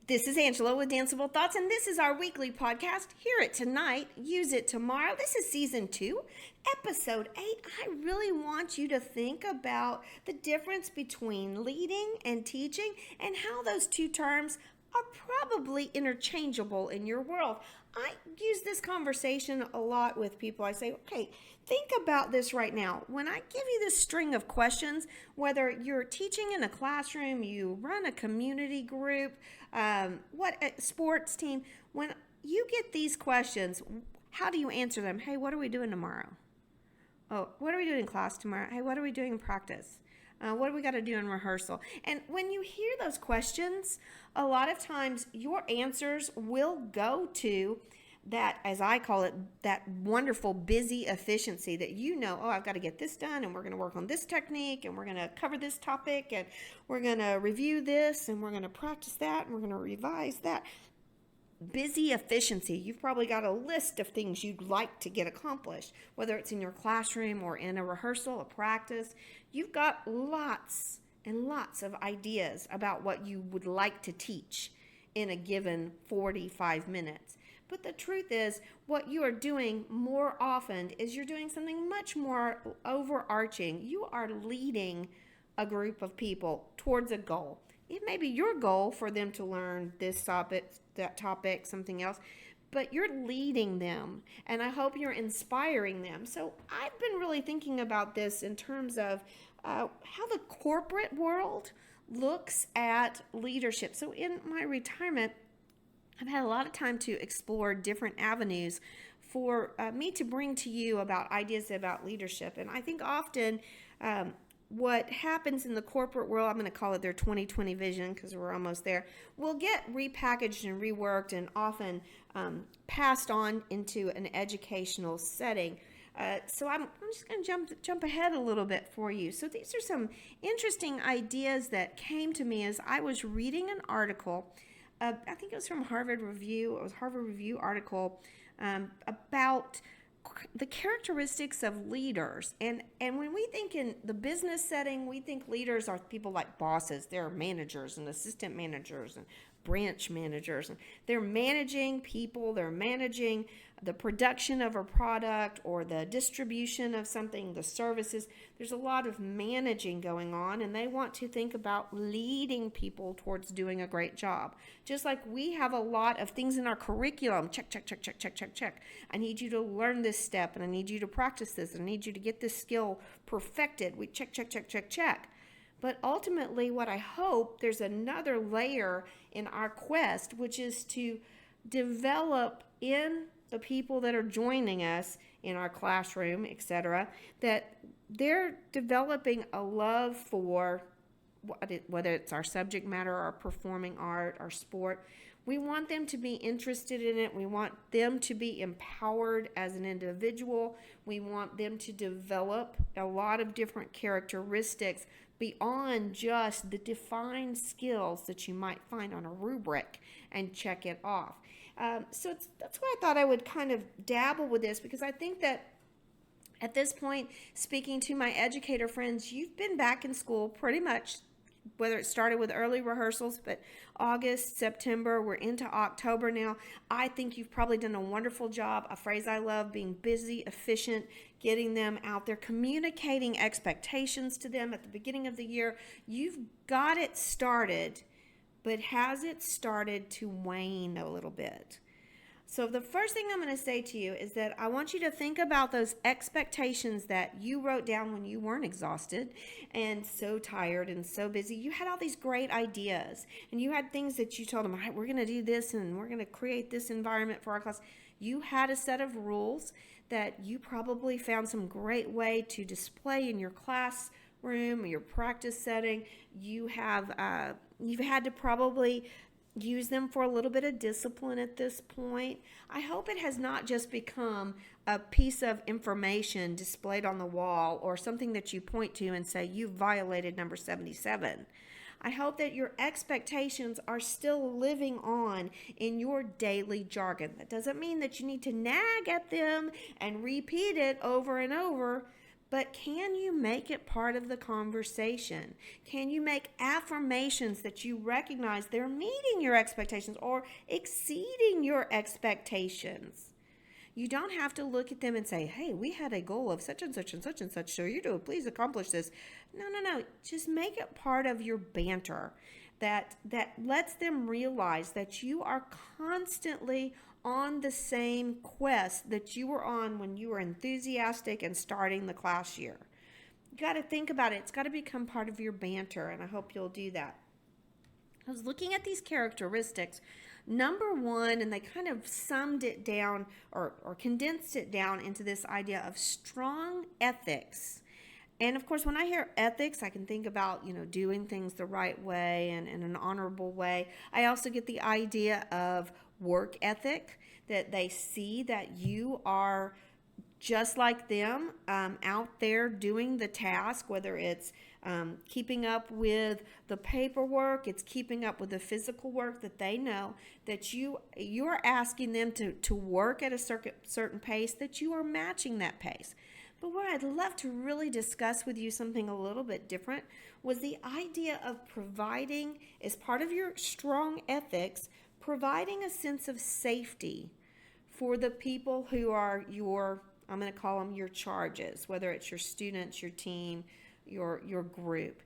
This is Angela with Danceable Thoughts, and this is our weekly podcast. Hear it tonight, use it tomorrow. This is season 2, episode 8. I really want you to think about the difference between leading and teaching and how those two terms are probably interchangeable in your world. I use this conversation a lot with people. I say, okay, think about this right now. When I give you this string of questions, whether you're teaching in a classroom, you run a community group, what a sports team, when you get these questions, how do you answer them? Hey, what are we doing tomorrow? Oh, what are we doing in class tomorrow? Hey, what are we doing in practice? What do we got to do in rehearsal? And when you hear those questions, a lot of times your answers will go to that, as I call it, that wonderful busy efficiency that oh, I've got to get this done, and we're going to work on this technique, and we're going to cover this topic, and we're going to review this, and we're going to practice that, and we're going to revise that. Busy efficiency. You've probably got a list of things you'd like to get accomplished, whether it's in your classroom or in a rehearsal, a practice. You've got lots and lots of ideas about what you would like to teach in a given 45 minutes. But the truth is, what you are doing more often is you're doing something much more overarching. You are leading a group of people towards a goal. It may be your goal for them to learn this topic, that topic, something else, but you're leading them, and I hope you're inspiring them. So I've been really thinking about this in terms of how the corporate world looks at leadership. So in my retirement, I've had a lot of time to explore different avenues for me to bring to you about ideas about leadership. And I think often what happens in the corporate world, I'm going to call it their 2020 vision because we're almost there, will get repackaged and reworked and often passed on into an educational setting. So I'm just going to jump ahead a little bit for you. So these are some interesting ideas that came to me as I was reading an article. I think it was from Harvard Review. It was a Harvard Review article about the characteristics of leaders. And when we think in the business setting, we think leaders are people like bosses. They're managers and assistant managers and branch managers. And they're managing people. They're managing the production of a product or the distribution of something, the services. There's a lot of managing going on, and they want to think about leading people towards doing a great job. Just like we have a lot of things in our curriculum. Check, check, check, check, check, check, check. I need you to learn this step, and I need you to practice this, and I need you to get this skill perfected. We check, check, check, check, check. But ultimately, what I hope, there's another layer in our quest, which is to develop in the people that are joining us in our classroom, etc., that they're developing a love for whether it's our subject matter, our performing art, our sport. We want them to be interested in it. We want them to be empowered as an individual. We want them to develop a lot of different characteristics beyond just the defined skills that you might find on a rubric and check it off. So that's why I thought I would kind of dabble with this, because I think that at this point, speaking to my educator friends, you've been back in school pretty much, whether it started with early rehearsals, but August, September, we're into October now. I think you've probably done a wonderful job. A phrase I love, being busy, efficient, getting them out there, communicating expectations to them at the beginning of the year. You've got it started, but has it started to wane a little bit? So the first thing I'm going to say to you is that I want you to think about those expectations that you wrote down when you weren't exhausted and so tired and so busy. You had all these great ideas, and you had things that you told them, all right, we're going to do this, and we're going to create this environment for our class. You had a set of rules that you probably found some great way to display in your classroom or your practice setting. You've had to probably use them for a little bit of discipline at this point. I hope it has not just become a piece of information displayed on the wall or something that you point to and say, you violated number 77. I hope that your expectations are still living on in your daily jargon. That doesn't mean that you need to nag at them and repeat it over and over, but can you make it part of the conversation? Can you make affirmations that you recognize they're meeting your expectations or exceeding your expectations? You don't have to look at them and say, hey, we had a goal of such and such and such and such, so you do, please accomplish this. No. Just make it part of your banter that lets them realize that you are constantly on the same quest that you were on when you were enthusiastic and starting the class year. You got to think about it. It's got to become part of your banter, and I hope you'll do that. I was looking at these characteristics. Number one, and they kind of summed it down or condensed it down into this idea of strong ethics. And of course, when I hear ethics, I can think about, doing things the right way and in an honorable way. I also get the idea of work ethic, that they see that you are just like them, out there doing the task, whether it's keeping up with the paperwork, it's keeping up with the physical work, that they know that you're asking them to work at a certain pace, that you are matching that pace. But what I'd love to really discuss with you, something a little bit different, was the idea of providing, as part of your strong ethics, providing a sense of safety for the people who are I'm going to call them your charges, whether it's your students, your team, your group.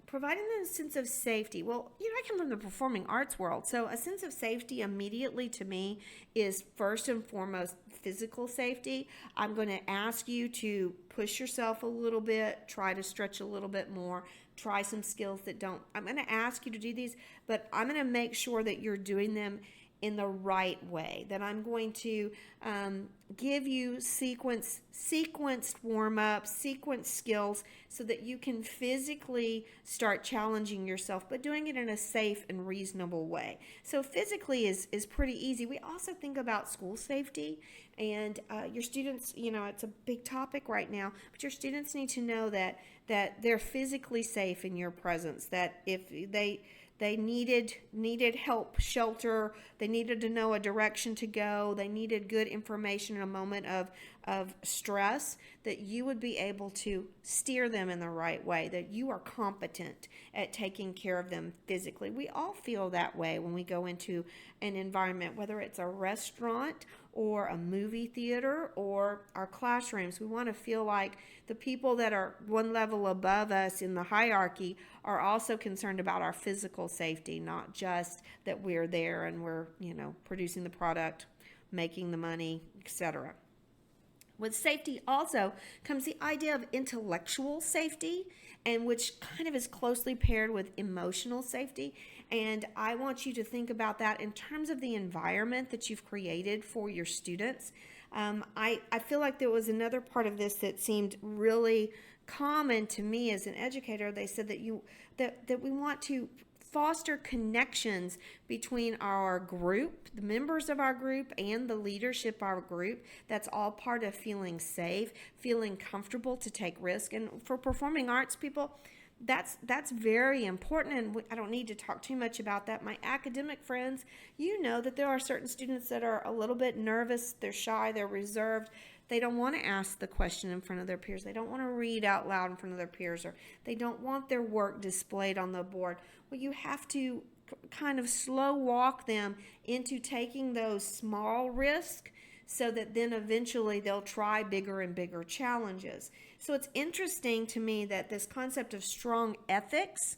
Providing them a sense of safety. Well, I come from the performing arts world, so a sense of safety immediately to me is first and foremost physical safety. I'm going to ask you to push yourself a little bit, try to stretch a little bit more, try some skills I'm going to ask you to do these, but I'm going to make sure that you're doing them in the right way, that I'm going to give you sequenced warm-ups, sequenced skills so that you can physically start challenging yourself, but doing it in a safe and reasonable way. So physically is pretty easy. We also think about school safety, and your students, it's a big topic right now, but your students need to know that they're physically safe in your presence, that if they needed help, shelter, they needed to know a direction to go, they needed good information in a moment of stress, that you would be able to steer them in the right way, that you are competent at taking care of them physically. We all feel that way when we go into an environment, whether it's a restaurant or a movie theater or our classrooms. We want to feel like the people that are one level above us in the hierarchy are also concerned about our physical safety, not just that we're there and we're, producing the product, making the money, etc. With safety also comes the idea of intellectual safety, and which kind of is closely paired with emotional safety. And I want you to think about that in terms of the environment that you've created for your students. I feel like there was another part of this that seemed really common to me as an educator. They said that we want to foster connections between our group, the members of our group, and the leadership of our group. That's all part of feeling safe, feeling comfortable to take risk. And for performing arts people, that's very important, and I don't need to talk too much about that. My academic friends, that there are certain students that are a little bit nervous, they're shy, they're reserved. They don't want to ask the question in front of their peers. They don't want to read out loud in front of their peers, or they don't want their work displayed on the board. Well, you have to kind of slow walk them into taking those small risks so that then eventually they'll try bigger and bigger challenges. So it's interesting to me that this concept of strong ethics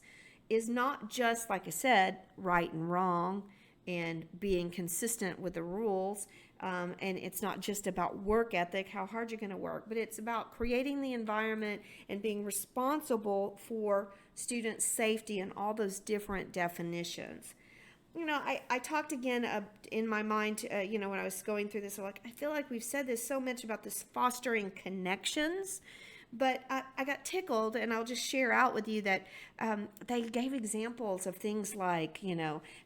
is not just, like I said, right and wrong and being consistent with the rules. And it's not just about work ethic, how hard you're going to work, but it's about creating the environment and being responsible for students' safety and all those different definitions. I talked again in my mind, when I was going through this, I feel like we've said this so much about this fostering connections, But I got tickled, and I'll just share out with you that they gave examples of things like,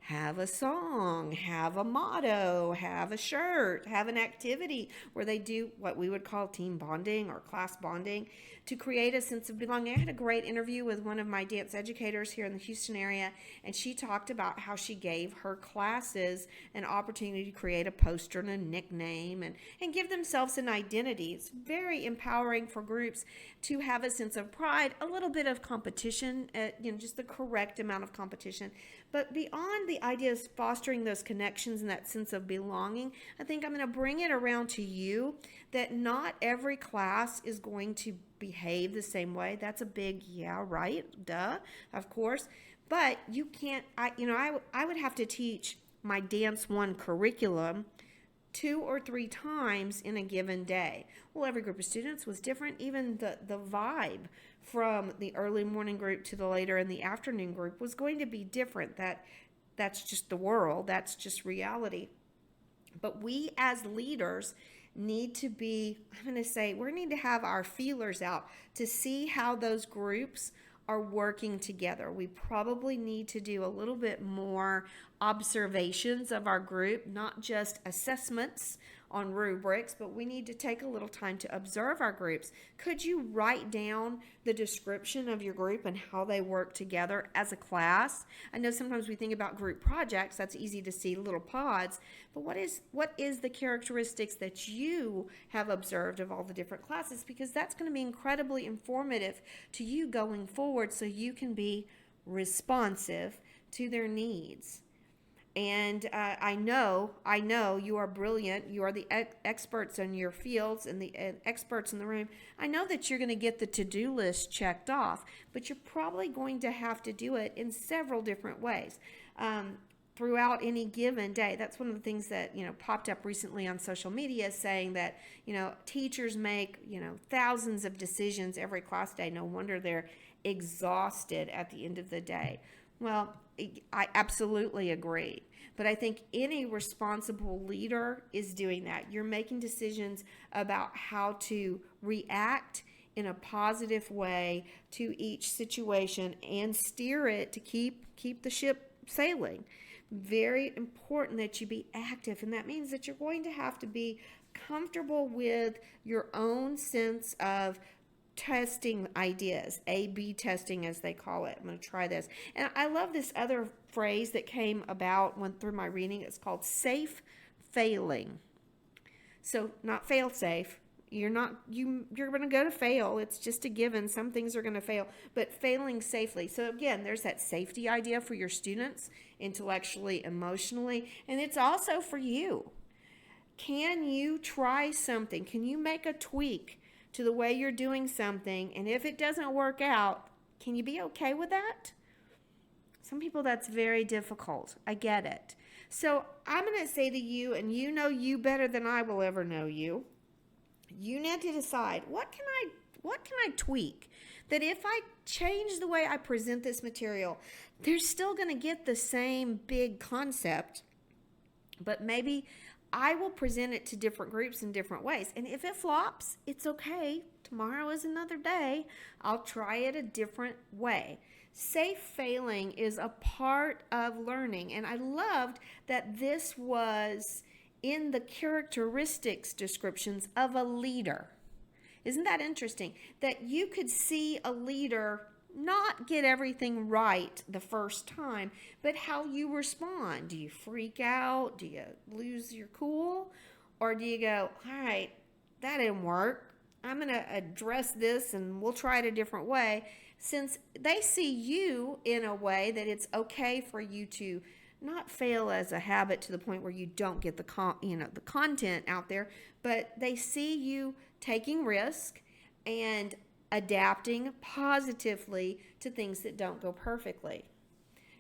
have a song, have a motto, have a shirt, have an activity where they do what we would call team bonding or class bonding to create a sense of belonging. I had a great interview with one of my dance educators here in the Houston area, and she talked about how she gave her classes an opportunity to create a poster and a nickname and give themselves an identity. It's very empowering for groups to have a sense of pride, a little bit of competition, just the correct amount of competition. But beyond the idea of fostering those connections and that sense of belonging, I think I'm going to bring it around to you that not every class is going to behave the same way. That's a big, yeah, right, duh, of course. But you can't, I would have to teach my Dance 1 curriculum 2 or 3 times in a given day. Well, every group of students was different. Even the vibe from the early morning group to the later in the afternoon group was going to be different. That's just the world. That's just reality. But we as leaders need to be, I'm going to say, we need to have our feelers out to see how those groups are working together. We probably need to do a little bit more observations of our group, not just assessments on rubrics, but we need to take a little time to observe our groups. Could you write down the description of your group and how they work together as a class? I know sometimes we think about group projects, that's easy to see, little pods, but what is the characteristics that you have observed of all the different classes? Because that's going to be incredibly informative to you going forward so you can be responsive to their needs. And I know you are brilliant. You are the experts in your fields and the experts in the room. I know that you're going to get the to-do list checked off, but you're probably going to have to do it in several different ways throughout any given day. That's one of the things that popped up recently on social media, saying that teachers make thousands of decisions every class day. No wonder they're exhausted at the end of the day. Well, I absolutely agree. But I think any responsible leader is doing that. You're making decisions about how to react in a positive way to each situation and steer it to keep the ship sailing. Very important that you be active, and that means that you're going to have to be comfortable with your own sense of testing ideas, A/B testing as they call it. I'm going to try this. And I love this other phrase that came about, went through my reading. It's called safe failing. So not fail safe. You're going to go to fail. It's just a given. Some things are going to fail, but failing safely. So again, there's that safety idea for your students, intellectually, emotionally, and it's also for you. Can you try something? Can you make a tweak to the way you're doing something? And if it doesn't work out, can you be okay with that? Some people, that's very difficult. I get it. So I'm going to say to you, and you know you better than I will ever know you, you need to decide, what can I tweak? That if I change the way I present this material, they're still going to get the same big concept, but maybe I will present it to different groups in different ways. And if it flops, it's okay. Tomorrow is another day. I'll try it a different way. Safe failing is a part of learning. And I loved that this was in the characteristics descriptions of a leader. Isn't that interesting? That you could see a leader not get everything right the first time, but how you respond. Do you freak out? Do you lose your cool? Or do you go, all right, that didn't work. I'm going to address this and we'll try it a different way. Since they see you in a way that it's okay for you to not fail as a habit to the point where you don't get the content out there, but they see you taking risk and adapting positively to things that don't go perfectly.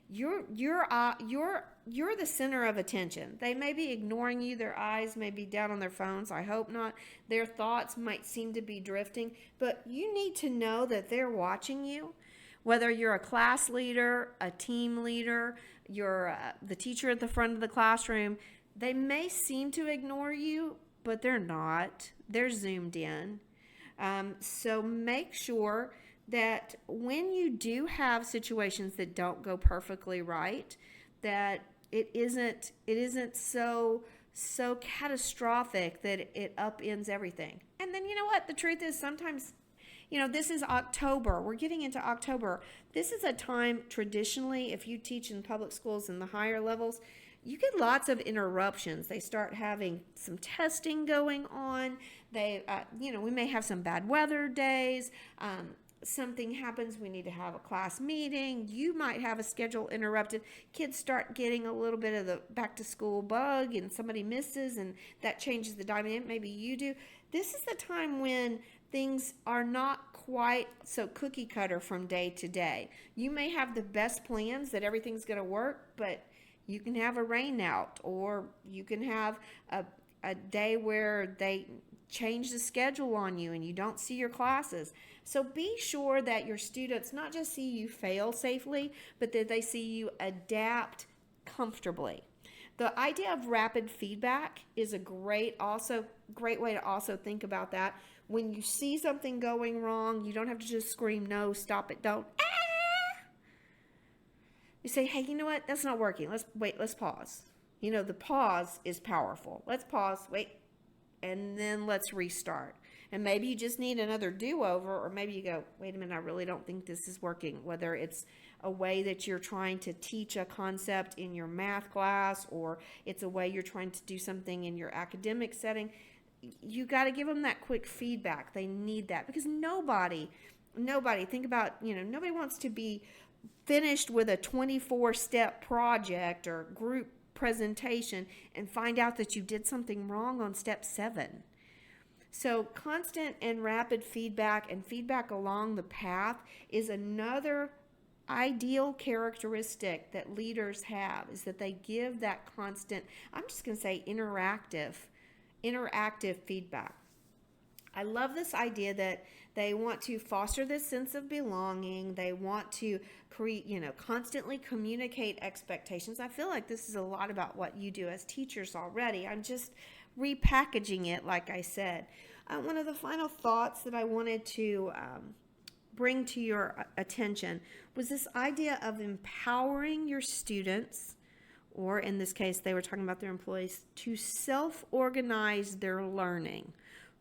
You're the center of attention. They may be ignoring you. Their eyes may be down on their phones. I hope not. Their thoughts might seem to be drifting, but you need to know that they're watching you. Whether you're a class leader, a team leader, you're the teacher at the front of the classroom, they may seem to ignore you, but they're not. They're zoomed in. So make sure that when you do have situations that don't go perfectly right, that it isn't so catastrophic that it upends everything. And then you know what? The truth is sometimes, this is October. We're getting into October. This is a time traditionally, if you teach in public schools in the higher levels, you get lots of interruptions. They start having some testing going on. We may have some bad weather days. Something happens, we need to have a class meeting. You might have a schedule interrupted. Kids start getting a little bit of the back to school bug and somebody misses and that changes the dynamic. Maybe you do. This is the time when things are not quite so cookie cutter from day to day. You may have the best plans that everything's going to work, but you can have a rain out, or you can have a day where they change the schedule on you and you don't see your classes. So be sure that your students not just see you fail safely, but that they see you adapt comfortably. The idea of rapid feedback is a great way to also think about that. When you see something going wrong, you don't have to just scream, no, stop it, don't. You say, hey, you know what? That's not working. Let's pause. The pause is powerful. Let's pause, wait, and then let's restart. And maybe you just need another do-over, or maybe you go, wait a minute, I really don't think this is working. Whether it's a way that you're trying to teach a concept in your math class, or it's a way you're trying to do something in your academic setting, you got to give them that quick feedback. They need that because nobody, think about, nobody wants to be finished with a 24-step project or group presentation and find out that you did something wrong on step 7. So constant and rapid feedback and feedback along the path is another ideal characteristic that leaders have, is that they give that constant, I'm just going to say interactive feedback. I love this idea that they want to foster this sense of belonging. They want to constantly communicate expectations. I feel like this is a lot about what you do as teachers already. I'm just repackaging it, like I said. One of the final thoughts that I wanted to bring to your attention was this idea of empowering your students, or in this case, they were talking about their employees, to self-organize their learning.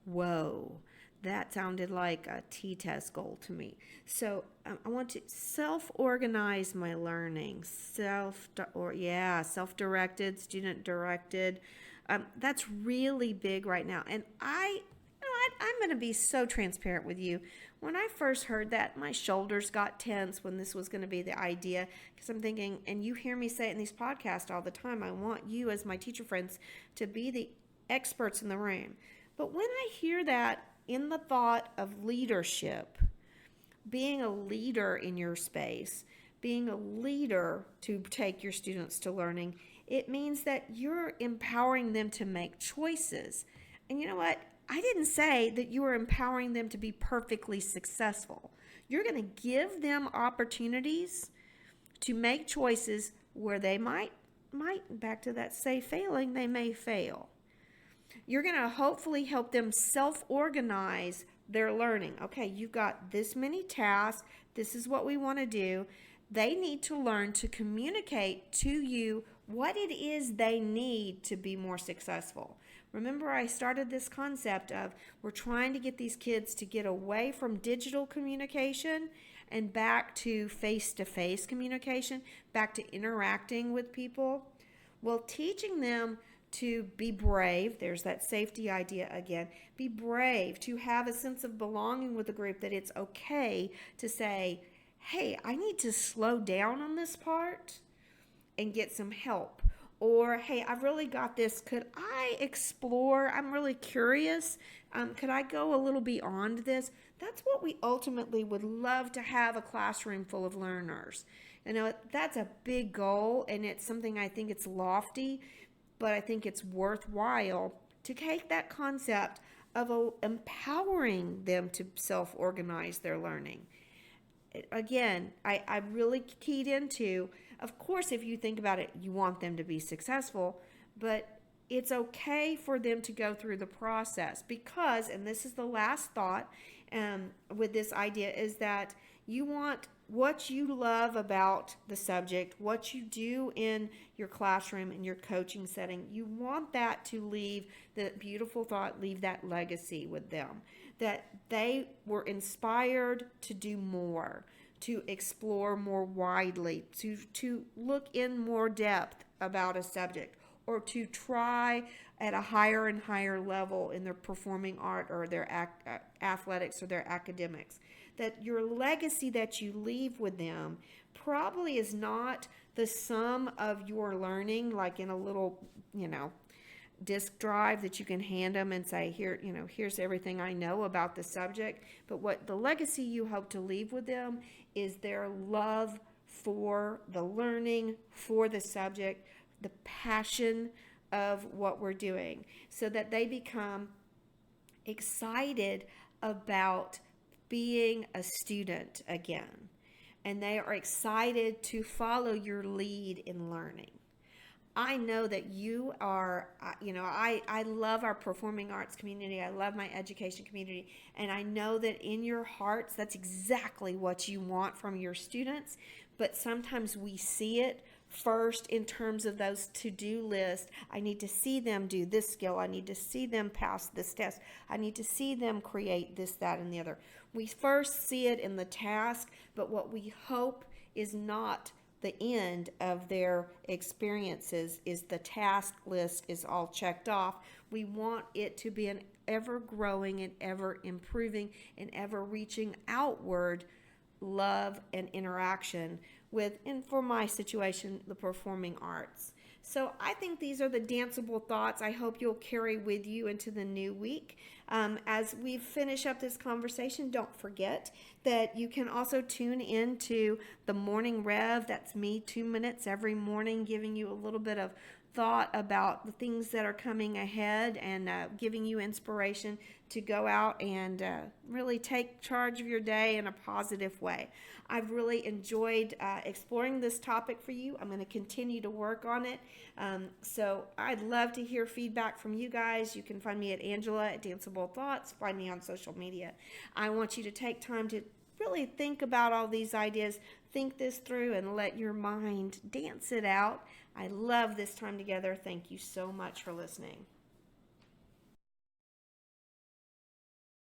Whoa, that sounded like a T-test goal to me. So I want to self-organize my learning. Self-directed, student-directed. That's really big right now. And I'm going to be so transparent with you. When I first heard that, my shoulders got tense when this was going to be the idea, because I'm thinking, and you hear me say it in these podcasts all the time, I want you as my teacher friends to be the experts in the room. But when I hear that in the thought of leadership, being a leader in your space, being a leader to take your students to learning, it means that you're empowering them to make choices. And you know what? I didn't say that you were empowering them to be perfectly successful. You're going to give them opportunities to make choices where they might, back to that say failing, they may fail. You're going to hopefully help them self-organize their learning. Okay, you've got this many tasks. This is what we want to do. They need to learn to communicate to you what it is they need to be more successful. Remember, I started this concept of we're trying to get these kids to get away from digital communication and back to face-to-face communication, back to interacting with people. Well, teaching them to be brave, there's that safety idea again, be brave, to have a sense of belonging with the group, that it's okay to say, hey, I need to slow down on this part and get some help. Or, hey, I've really got this. Could I explore? I'm really curious. Could I go a little beyond this? That's what we ultimately would love to have, a classroom full of learners. That's a big goal, and it's something I think it's lofty, but I think it's worthwhile to take that concept of empowering them to self-organize their learning. Again, I really keyed into, of course, if you think about it, you want them to be successful, but it's okay for them to go through the process because, and this is the last thought with this idea, is that you want what you love about the subject, what you do in your classroom, in your coaching setting, you want that to leave the beautiful thought, leave that legacy with them, that they were inspired to do more, to explore more widely, to look in more depth about a subject, or to try at a higher and higher level in their performing art or their athletics or their academics. That your legacy that you leave with them probably is not the sum of your learning, like in a little, disk drive that you can hand them and say, here, here's everything I know about the subject. But what the legacy you hope to leave with them is their love for the learning, for the subject, the passion of what we're doing, so that they become excited about being a student again. And they are excited to follow your lead in learning. I know that you are, I love our performing arts community. I love my education community. And I know that in your hearts, that's exactly what you want from your students. But sometimes we see it first in terms of those to-do lists. I need to see them do this skill. I need to see them pass this test. I need to see them create this, that, and the other. We first see it in the task, but what we hope is not the end of their experiences is the task list is all checked off. We want it to be an ever growing and ever improving and ever reaching outward love and interaction with, and for my situation, the performing arts. So I think these are the danceable thoughts I hope you'll carry with you into the new week. As we finish up this conversation, don't forget that you can also tune into the Morning Rev. That's me, 2 minutes every morning, giving you a little bit of thought about the things that are coming ahead and giving you inspiration to go out and really take charge of your day in a positive way. I've really enjoyed exploring this topic for you. I'm going to continue to work on it. So I'd love to hear feedback from you guys. You can find me at Angela at Danceable Thoughts. Find me on social media. I want you to take time to really think about all these ideas, think this through, and let your mind dance it out. I love this time together. Thank you so much for listening.